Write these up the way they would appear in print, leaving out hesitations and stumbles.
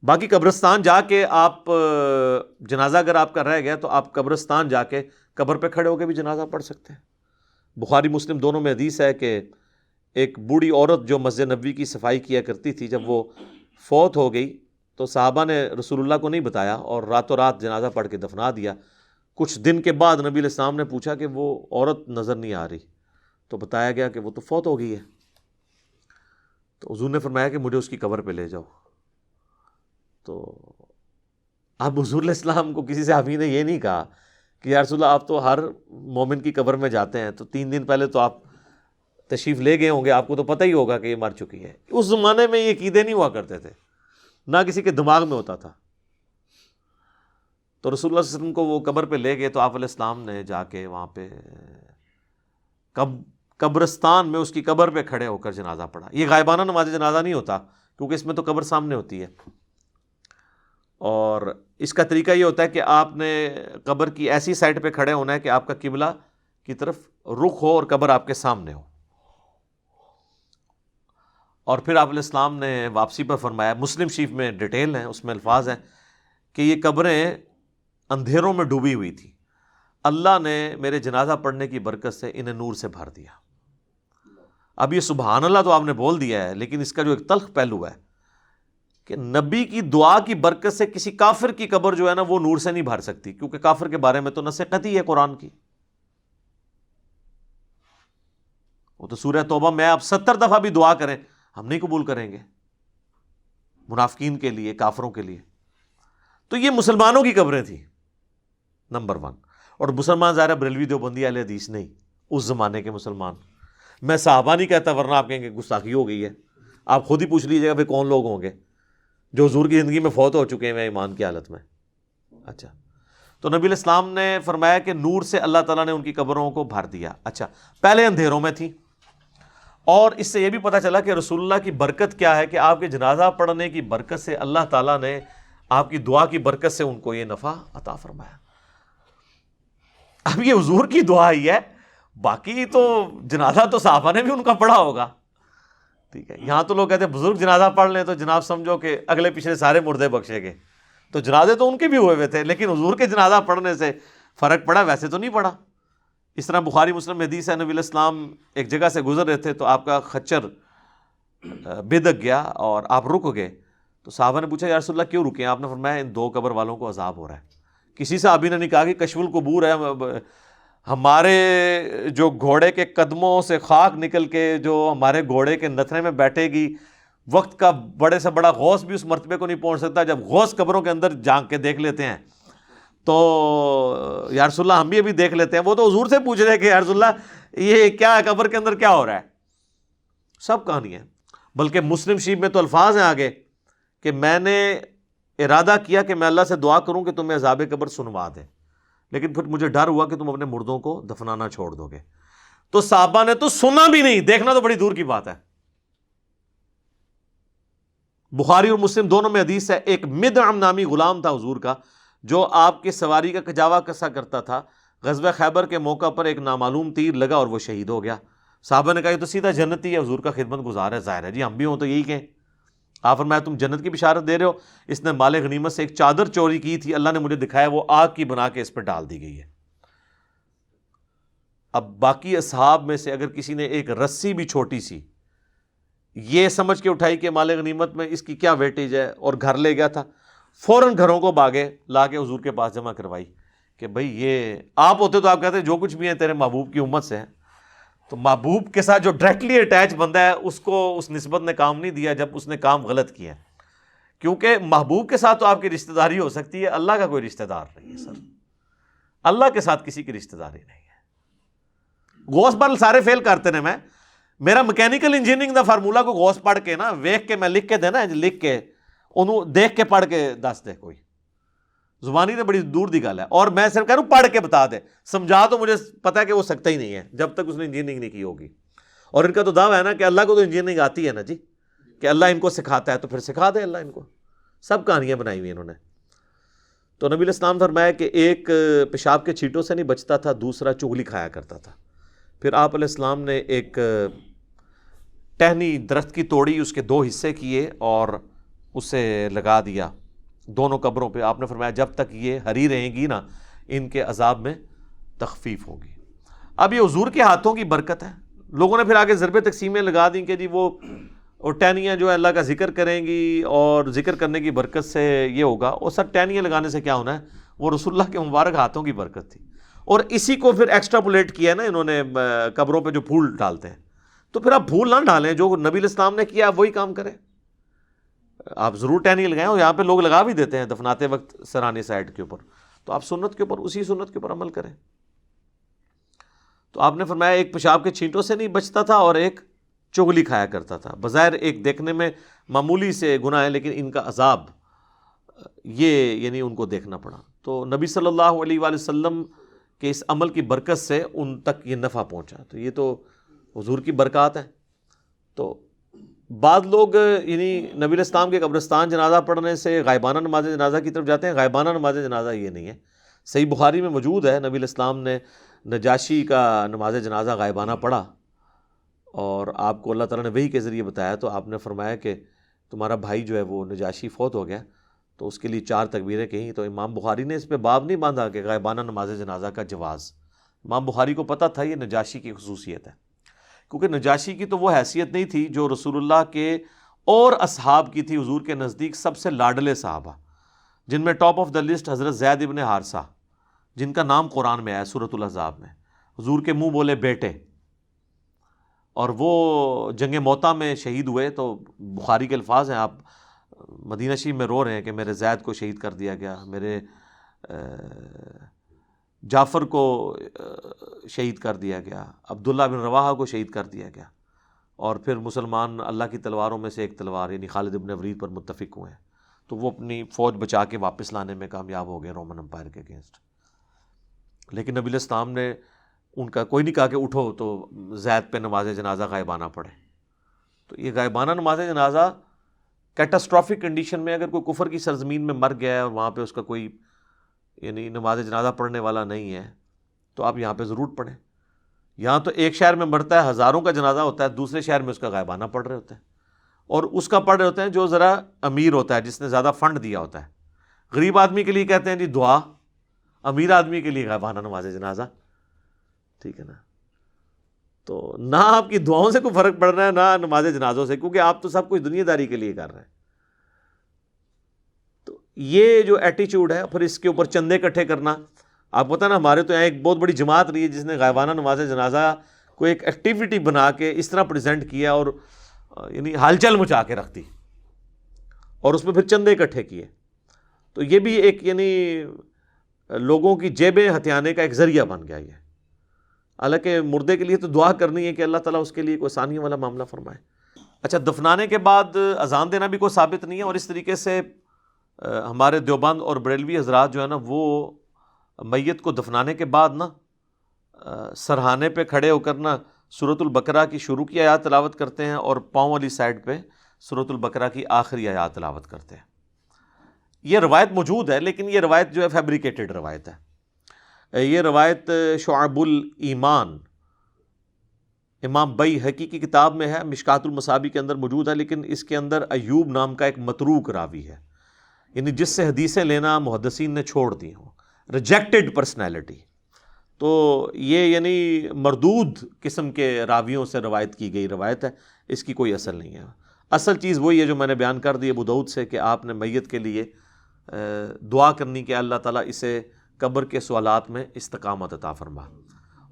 باقی قبرستان جا کے آپ جنازہ اگر آپ کا رہ گیا تو آپ قبرستان جا کے قبر پہ کھڑے ہو کے بھی جنازہ پڑھ سکتے ہیں. بخاری مسلم دونوں میں حدیث ہے کہ ایک بوڑھی عورت جو مسجد نبوی کی صفائی کیا کرتی تھی، جب وہ فوت ہو گئی تو صحابہ نے رسول اللہ کو نہیں بتایا اور راتوں رات جنازہ پڑھ کے دفنا دیا. کچھ دن کے بعد نبی علیہ السلام نے پوچھا کہ وہ عورت نظر نہیں آ رہی، تو بتایا گیا کہ وہ تو فوت ہو گئی ہے. تو حضور نے فرمایا کہ مجھے اس کی قبر پہ لے جاؤ. تو اب حضور علیہ السلام کو کسی صحابی نے یہ نہیں کہا کہ یا رسول اللہ آپ تو ہر مومن کی قبر میں جاتے ہیں، تو 3 دن پہلے تو آپ تشریف لے گئے ہوں گے، آپ کو تو پتہ ہی ہوگا کہ یہ مر چکی ہے. اس زمانے میں یہ عقیدے نہیں ہوا کرتے تھے، نہ کسی کے دماغ میں ہوتا تھا. تو رسول اللہ صلی اللہ علیہ وسلم کو وہ قبر پہ لے گئے تو آپ علیہ السلام نے جا کے وہاں پہ قبرستان میں اس کی قبر پہ کھڑے ہو کر جنازہ پڑھا. یہ غائبانہ نماز جنازہ نہیں ہوتا کیونکہ اس میں تو قبر سامنے ہوتی ہے، اور اس کا طریقہ یہ ہوتا ہے کہ آپ نے قبر کی ایسی سائڈ پہ کھڑے ہونا ہے کہ آپ کا قبلہ کی طرف رخ ہو اور قبر آپ کے سامنے ہو. اور پھر آپ علیہ السلام نے واپسی پر فرمایا، مسلم شریف میں ڈیٹیل ہیں، اس میں الفاظ ہیں کہ یہ قبریں اندھیروں میں ڈوبی ہوئی تھی، اللہ نے میرے جنازہ پڑھنے کی برکت سے انہیں نور سے بھر دیا. اب یہ سبحان اللہ تو آپ نے بول دیا ہے، لیکن اس کا جو ایک تلخ پہلو ہے کہ نبی کی دعا کی برکت سے کسی کافر کی قبر جو ہے نا وہ نور سے نہیں بھر سکتی، کیونکہ کافر کے بارے میں تو نص قطعی ہے قرآن کی. وہ تو سورہ توبہ میں آپ 70 دفعہ بھی دعا کریں ہم نہیں قبول کریں گے، منافقین کے لیے، کافروں کے لیے. تو یہ مسلمانوں کی قبریں تھیں نمبر 1. اور مسلمان ظاہر بریلوی دیوبندی اہل حدیث نہیں، اس زمانے کے مسلمان. میں صحابہ نہیں کہتا ورنہ آپ کہیں گے گستاخی ہو گئی ہے. آپ خود ہی پوچھ لیجیے گا پھر کون لوگ ہوں گے جو حضور کی زندگی میں فوت ہو چکے ہیں ایمان کی حالت میں. اچھا، تو نبی علیہ السلام نے فرمایا کہ نور سے اللہ تعالیٰ نے ان کی قبروں کو بھر دیا. اچھا، پہلے اندھیروں میں تھی، اور اس سے یہ بھی پتہ چلا کہ رسول اللہ کی برکت کیا ہے کہ آپ کے جنازہ پڑھنے کی برکت سے اللہ تعالیٰ نے آپ کی دعا کی برکت سے ان کو یہ نفع عطا فرمایا. اب یہ حضور کی دعا ہی ہے، باقی تو جنازہ تو صحابہ نے بھی ان کا پڑھا ہوگا. ٹھیک ہے، یہاں تو لوگ کہتے ہیں بزرگ جنازہ پڑھ لیں تو جناب سمجھو کہ اگلے پچھلے سارے مردے بخشے گئے. تو جنازے تو ان کے بھی ہوئے تھے، لیکن حضور کے جنازہ پڑھنے سے فرق پڑا، ویسے تو نہیں پڑا. اس طرح بخاری مسلم میں حدیث ہے، نبی علیہ السلام ایک جگہ سے گزر رہے تھے تو آپ کا خچر بدک گیا اور آپ رک گئے. تو صحابہ نے پوچھا یا رسول اللہ کیوں رکے ہیں؟ آپ نے فرمایا ان 2 قبر والوں کو عذاب ہو رہا ہے. کسی صحابی نے نہیں کہا کہ کشف القبور ہے، ہمارے جو گھوڑے کے قدموں سے خاک نکل کے جو ہمارے گھوڑے کے نتھرے میں بیٹھے گی، وقت کا بڑے سے بڑا غوث بھی اس مرتبے کو نہیں پہنچ سکتا. جب غوث قبروں کے اندر جھانک کے دیکھ لیتے ہیں تو یا رسول اللہ ہم بھی ابھی دیکھ لیتے ہیں. وہ تو حضور سے پوچھ رہے ہیں کہ یا رسول اللہ یہ کیا ہے، قبر کے اندر کیا ہو رہا ہے. سب کہانی ہے. بلکہ مسلم شریف میں تو الفاظ ہیں آگے کہ میں نے ارادہ کیا کہ میں اللہ سے دعا کروں کہ تمہیں عذاب قبر سنوا دے، لیکن پھر مجھے ڈر ہوا کہ تم اپنے مردوں کو دفنانا چھوڑ دو گے. تو صحابہ نے تو سنا بھی نہیں، دیکھنا تو بڑی دور کی بات ہے. بخاری اور مسلم دونوں میں حدیث ہے، ایک مدعم نامی غلام تھا حضور کا جو آپ کی سواری کا کجاوا کسا کرتا تھا. غزوہ خیبر کے موقع پر ایک نامعلوم تیر لگا اور وہ شہید ہو گیا. صحابہ نے کہا یہ تو سیدھا جنتی ہے، حضور کا خدمت گزار ہے. ظاہر ہے جی ہم بھی ہوں تو یہی کہیں. آپ فرمایا تم جنت کی بشارت دے رہے ہو، اس نے مال غنیمت سے ایک چادر چوری کی تھی، اللہ نے مجھے دکھایا وہ آگ کی بنا کے اس پر ڈال دی گئی ہے. اب باقی اصحاب میں سے اگر کسی نے ایک رسی بھی چھوٹی سی یہ سمجھ کے اٹھائی کہ مال غنیمت میں اس کی کیا ویٹیج ہے اور گھر لے گیا تھا، فوراً گھروں کو باغے لا کے حضور کے پاس جمع کروائی کہ بھئی یہ آپ ہوتے تو آپ کہتے جو کچھ بھی ہیں تیرے محبوب کی امت سے ہیں. تو محبوب کے ساتھ جو ڈائریکٹلی اٹیچ بندہ ہے اس کو اس نسبت نے کام نہیں دیا جب اس نے کام غلط کیا، کیونکہ محبوب کے ساتھ تو آپ کی رشتہ داری ہو سکتی ہے، اللہ کا کوئی رشتہ دار نہیں ہے. سر اللہ کے ساتھ کسی کی رشتہ داری نہیں ہے. غوث پر سارے فیل کرتے ہیں. میرا میکینیکل انجینئرنگ دا فارمولا کو غوث پڑھ کے نا ویکھ کے میں لکھ کے دینا لکھ کے انہوں دیکھ کے پڑھ کے دس دے، کوئی زبانی تو بڑی دور دی گل ہے. اور میں صرف کہہ رہا ہوں پڑھ کے بتا دے، سمجھا تو مجھے پتا ہے کہ وہ سکتا ہی نہیں ہے جب تک اس نے انجینئرنگ نہیں کی ہوگی. اور ان کا تو دعویٰ ہے نا کہ اللہ کو تو انجینئرنگ آتی ہے نا جی، کہ اللہ ان کو سکھاتا ہے، تو پھر سکھا دے اللہ ان کو. سب کہانیاں بنائی ہوئی انہوں نے. تو نبی علیہ السلام فرمایا کہ ایک پیشاب کے چھینٹوں سے نہیں بچتا تھا، دوسرا چغلی کھایا کرتا تھا. پھر آپ علیہ السلام نے ایک ٹہنی درخت کی توڑی، اس کے 2 حصے کیے اور اسے لگا دیا دونوں قبروں پہ. آپ نے فرمایا جب تک یہ ہری رہیں گی نا ان کے عذاب میں تخفیف ہوگی. اب یہ حضور کے ہاتھوں کی برکت ہے. لوگوں نے پھر آگے ضرب تقسیمیں لگا دیں کہ جی وہ ٹہنیاں جو ہے اللہ کا ذکر کریں گی اور ذکر کرنے کی برکت سے یہ ہوگا. اور سر ٹہنیاں لگانے سے کیا ہونا ہے؟ وہ رسول اللہ کے مبارک ہاتھوں کی برکت تھی. اور اسی کو پھر ایکسٹراپولیٹ کیا نا انہوں نے قبروں پہ جو پھول ڈالتے ہیں. تو پھر آپ پھول نہ ڈالیں, جو نبی الاسلام نے کیا وہی کام کریں. آپ ضرور ٹہنی لگائیں, اور یہاں پہ لوگ لگا بھی دیتے ہیں دفناتے وقت سرانے سائڈ کے اوپر, تو آپ سنت کے اوپر اسی سنت کے اوپر عمل کریں. تو آپ نے فرمایا ایک پیشاب کے چھینٹوں سے نہیں بچتا تھا اور ایک چغلی کھایا کرتا تھا. بظاہر ایک دیکھنے میں معمولی سے گناہ ہے, لیکن ان کا عذاب یہ یعنی ان کو دیکھنا پڑا. تو نبی صلی اللہ علیہ وآلہ وسلم کے اس عمل کی برکت سے ان تک یہ نفع پہنچا. تو یہ تو حضور کی برکات ہیں. تو بعض لوگ یعنی نبی الاسلام کے قبرستان جنازہ پڑھنے سے غائبانہ نماز جنازہ کی طرف جاتے ہیں. غائبانہ نماز جنازہ یہ نہیں ہے. صحیح بخاری میں موجود ہے نبی الاسلام نے نجاشی کا نماز جنازہ غائبانہ پڑھا, اور آپ کو اللہ تعالیٰ نے وحی کے ذریعے بتایا. تو آپ نے فرمایا کہ تمہارا بھائی جو ہے وہ نجاشی فوت ہو گیا, تو اس کے لیے 4 تکبیریں کہیں. تو امام بخاری نے اس پہ باب نہیں باندھا کہ غائبانہ نماز جنازہ کا جواز. امام بخاری کو پتہ تھا یہ نجاشی کی خصوصیت ہے, کیونکہ نجاشی کی تو وہ حیثیت نہیں تھی جو رسول اللہ کے اور اصحاب کی تھی. حضور کے نزدیک سب سے لاڈلے صحابہ, جن میں ٹاپ آف دا لسٹ حضرت زید ابن حارثہ, جن کا نام قرآن میں آیا سورۃ الاحزاب میں. حضور کے منہ بولے بیٹے, اور وہ جنگ موطا میں شہید ہوئے. تو بخاری کے الفاظ ہیں, آپ مدینہ شریف میں رو رہے ہیں کہ میرے زید کو شہید کر دیا گیا, میرے جعفر کو شہید کر دیا گیا, عبداللہ بن رواحہ کو شہید کر دیا گیا, اور پھر مسلمان اللہ کی تلواروں میں سے ایک تلوار یعنی خالد بن ولید پر متفق ہوئے ہیں. تو وہ اپنی فوج بچا کے واپس لانے میں کامیاب ہو گئے رومن امپائر کے اگینسٹ. لیکن نبی الاسلام نے ان کا کوئی نہیں کہا کہ اٹھو تو زید پہ نماز جنازہ غائبانہ پڑھے. تو یہ غائبانہ نماز جنازہ کیٹاسٹرافک کنڈیشن میں, اگر کوئی کفر کی سرزمین میں مر گیا ہے اور وہاں پہ اس کا کوئی یعنی نماز جنازہ پڑھنے والا نہیں ہے, تو آپ یہاں پہ ضرور پڑھیں. یہاں تو ایک شہر میں مرتا ہے, ہزاروں کا جنازہ ہوتا ہے, دوسرے شہر میں اس کا غائبانہ پڑھ رہے ہوتے ہیں, اور اس کا پڑھ رہے ہوتے ہیں جو ذرا امیر ہوتا ہے, جس نے زیادہ فنڈ دیا ہوتا ہے. غریب آدمی کے لیے کہتے ہیں جی دعا, امیر آدمی کے لیے غائبانہ نماز جنازہ. ٹھیک ہے نا. تو نہ آپ کی دعاؤں سے کوئی فرق پڑ رہا ہے نہ نماز جنازوں سے, کیونکہ آپ تو سب کچھ دنیا داری کے لیے کر رہے ہیں. تو یہ جو ایٹیچیوڈ ہے, پھر اس کے اوپر چندے اکٹھے کرنا. آپ پتہ نا ہمارے تو یہاں ایک بہت بڑی جماعت رہی ہے جس نے غائبانہ نماز جنازہ کو ایک ایکٹیویٹی بنا کے اس طرح پریزنٹ کیا اور یعنی ہلچل مچا کے رکھ دی, اور اس میں پھر چندے اکٹھے کیے. تو یہ بھی ایک یعنی لوگوں کی جیبیں ہتھیانے کا ایک ذریعہ بن گیا یہ. حالانکہ مردے کے لیے تو دعا کرنی ہے کہ اللہ تعالیٰ اس کے لیے کوئی آسانی والا معاملہ فرمائے. اچھا, دفنانے کے بعد اذان دینا بھی کوئی ثابت نہیں ہے, اور اس طریقے سے ہمارے دیوبند اور بریلوی حضرات جو ہے نا وہ میت کو دفنانے کے بعد نا سرہانے پہ کھڑے ہو کر نا سورۃ البقرہ کی شروع کی آیات تلاوت کرتے ہیں, اور پاؤں والی سائڈ پہ سورۃ البقرہ کی آخری آیات تلاوت کرتے ہیں. یہ روایت موجود ہے, لیکن یہ روایت جو ہے فیبریکیٹڈ روایت ہے. یہ روایت شعب الایمان امام بیہقی کی کتاب میں ہے, مشکات المصابیح کے اندر موجود ہے, لیکن اس کے اندر ایوب نام کا ایک متروک راوی ہے, یعنی جس سے حدیثیں لینا محدثین نے چھوڑ دی ہوں, ریجیکٹڈ پرسنالٹی. تو یہ یعنی مردود قسم کے راویوں سے روایت کی گئی روایت ہے, اس کی کوئی اصل نہیں ہے. اصل چیز وہی ہے جو میں نے بیان کر دی ابو داؤد سے, کہ آپ نے میت کے لیے دعا کرنی کہ اللہ تعالیٰ اسے قبر کے سوالات میں استقامت عطا فرما.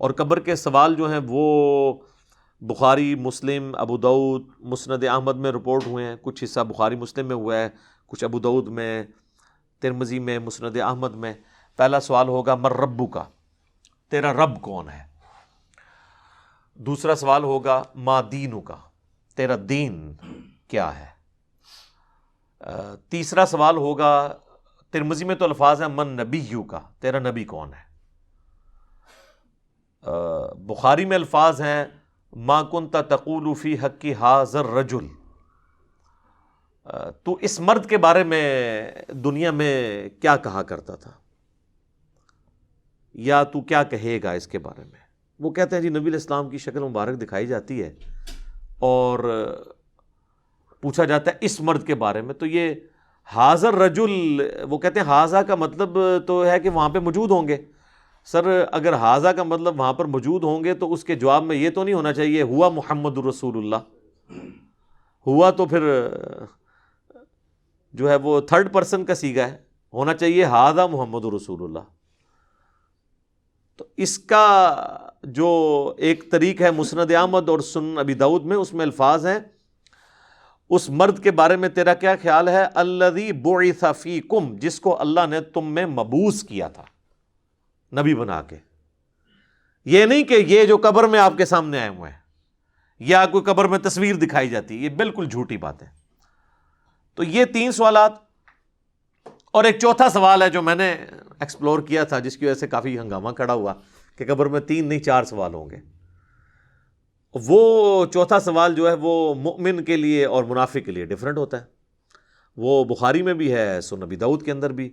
اور قبر کے سوال جو ہیں وہ بخاری, مسلم, ابو داؤد, مسند احمد میں رپورٹ ہوئے ہیں. کچھ حصہ بخاری مسلم میں ہوا ہے, کچھ ابو داؤد میں, ترمذی میں, مسند احمد میں. پہلا سوال ہوگا مر ربو کا, تیرا رب کون ہے. دوسرا سوال ہوگا ما دینو کا, تیرا دین کیا ہے. تیسرا سوال ہوگا, ترمذی میں تو الفاظ ہیں من نبیو کا, تیرا نبی کون ہے. بخاری میں الفاظ ہیں ما کنت تقول فی حق ھذا الرجل, تو اس مرد کے بارے میں دنیا میں کیا کہا کرتا تھا, یا تو کیا کہے گا اس کے بارے میں. وہ کہتے ہیں جی نبی الاسلام کی شکل مبارک دکھائی جاتی ہے, اور پوچھا جاتا ہے اس مرد کے بارے میں، تو یہ حاضر رجل، وہ کہتے ہیں حاضہ کا مطلب تو ہے کہ وہاں پہ موجود ہوں گے. سر اگر حاضہ کا مطلب وہاں پر موجود ہوں گے تو اس کے جواب میں یہ تو نہیں ہونا چاہیے ہوا محمد رسول اللہ، ہوا تو پھر جو ہے وہ تھرڈ پرسن کا صیغہ ہے، ہونا چاہیے حاضہ محمد رسول اللہ. تو اس کا جو ایک طریق ہے مسند احمد اور سنن ابی داؤد میں، اس میں الفاظ ہیں اس مرد کے بارے میں تیرا کیا خیال ہے، الذی بعث فیکم، جس کو اللہ نے تم میں مبعوث کیا تھا نبی بنا کے. یہ نہیں کہ یہ جو قبر میں آپ کے سامنے آئے ہوئے ہیں یا کوئی قبر میں تصویر دکھائی جاتی ہے، یہ بالکل جھوٹی بات ہے. تو یہ 3 سوالات، اور ایک چوتھا سوال ہے جو میں نے ایکسپلور کیا تھا جس کی وجہ سے کافی ہنگامہ کھڑا ہوا کہ قبر میں 3 نہیں 4 سوال ہوں گے. وہ چوتھا سوال جو ہے وہ مؤمن کے لیے اور منافق کے لیے ڈیفرنٹ ہوتا ہے. وہ بخاری میں بھی ہے، سنن ابی داؤد کے اندر بھی.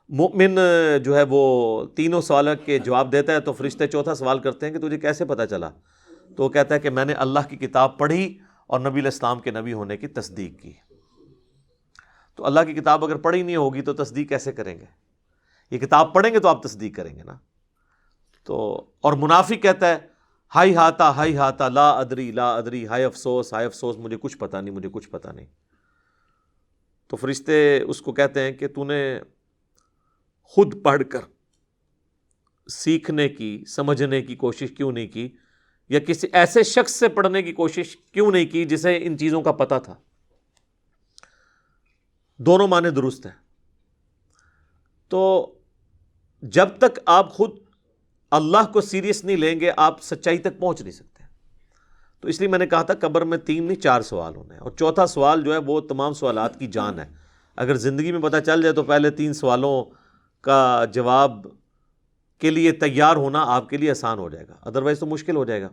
مؤمن جو ہے وہ تینوں سوالوں کے جواب دیتا ہے تو فرشتے چوتھا سوال کرتے ہیں کہ تجھے کیسے پتہ چلا؟ تو وہ کہتا ہے کہ میں نے اللہ کی کتاب پڑھی اور نبی علیہ السلام کے نبی ہونے کی تصدیق کی. تو اللہ کی کتاب اگر پڑھی نہیں ہوگی تو تصدیق کیسے کریں گے؟ یہ کتاب پڑھیں گے تو آپ تصدیق کریں گے نا. تو اور منافق کہتا ہے ہائی ہاتا لا ادری، ہائے افسوس مجھے کچھ پتہ نہیں، مجھے کچھ پتہ نہیں. تو فرشتے اس کو کہتے ہیں کہ تو نے خود پڑھ کر سیکھنے کی سمجھنے کی کوشش کیوں نہیں کی، یا کسی ایسے شخص سے پڑھنے کی کوشش کیوں نہیں کی جسے ان چیزوں کا پتہ تھا؟ دونوں معنی درست ہیں. تو جب تک آپ خود اللہ کو سیریس نہیں لیں گے آپ سچائی تک پہنچ نہیں سکتے. تو اس لیے میں نے کہا تھا قبر میں 3 نہیں 4 سوال ہونے ہیں، اور چوتھا سوال جو ہے وہ تمام سوالات کی جان ہے. اگر زندگی میں پتہ چل جائے تو پہلے 3 سوالوں کا جواب کے لیے تیار ہونا آپ کے لیے آسان ہو جائے گا، ادروائز تو مشکل ہو جائے گا.